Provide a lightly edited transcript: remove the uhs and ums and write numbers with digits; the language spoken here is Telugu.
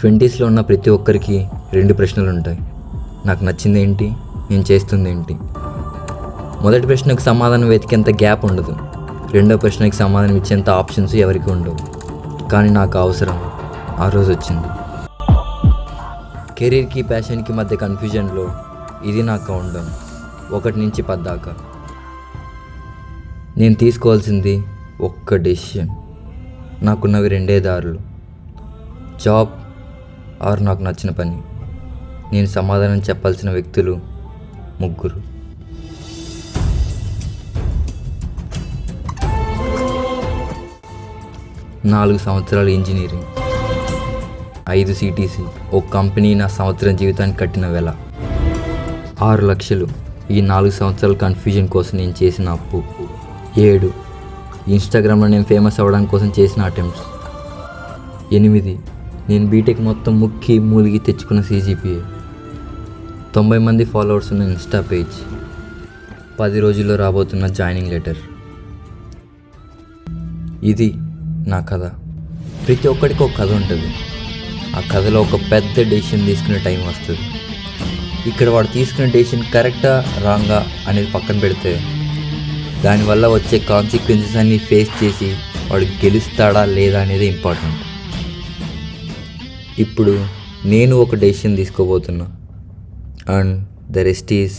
20స్లో ఉన్న ప్రతి ఒక్కరికి 2 ప్రశ్నలు ఉంటాయి. నాకు నచ్చింది ఏంటి, నేను చేస్తుంది ఏంటి. మొదటి ప్రశ్నకు సమాధానం వెతికేంత గ్యాప్ ఉండదు. రెండో ప్రశ్నకి సమాధానం ఇచ్చేంత ఆప్షన్స్ ఎవరికి ఉండవు. కానీ నాకు అవసరం ఆ రోజు వచ్చింది. కెరీర్కి ప్యాషన్కి మధ్య కన్ఫ్యూజన్లో ఇది నా కౌంట్డౌన్ 1 నుంచి 10 దాకా. నేను తీసుకోవాల్సింది ఒక్క డెసిషన్. నాకున్నవి 2 దారులు, జాబ్ ఆర్ నాకు నచ్చిన పని. నేను సమాధానం చెప్పాల్సిన వ్యక్తులు 3. 4 సంవత్సరాలు ఇంజనీరింగ్, 5 CTC, ఓ కంపెనీ నా సంవత్సరం జీవితానికి కట్టిన వెల, 6 లక్షలు ఈ 4 సంవత్సరాల కన్ఫ్యూజన్ కోసం నేను చేసిన అప్పు, 7 ఇన్స్టాగ్రామ్లో నేను ఫేమస్ అవ్వడానికి కోసం చేసిన అటెంప్ట్స్, 8 నేను బీటెక్ మొత్తం ముక్కి మూలిగి తెచ్చుకున్న CGPA, 90 మంది ఫాలోవర్స్ ఉన్న ఇన్స్టా పేజ్, 10 రోజుల్లో రాబోతున్న జాయినింగ్ లెటర్. ఇది నా కథ. ప్రతి ఒక్కడికి ఒక కథ ఉంటుంది. ఆ కథలో ఒక పెద్ద డెసిషన్ తీసుకునే టైం వస్తుంది. ఇక్కడ వాడు తీసుకునే డెసిషన్ కరెక్టా రాంగా అనేది పక్కన పెడితే, దానివల్ల వచ్చే కాన్సిక్వెన్సెస్ అన్నీ ఫేస్ చేసి వాడు గెలుస్తాడా లేదా అనేది ఇంపార్టెంట్. ఇప్పుడు నేను ఒక డెసిషన్ తీసుకోబోతున్నా, అండ్ ద రెస్ట్ ఈజ్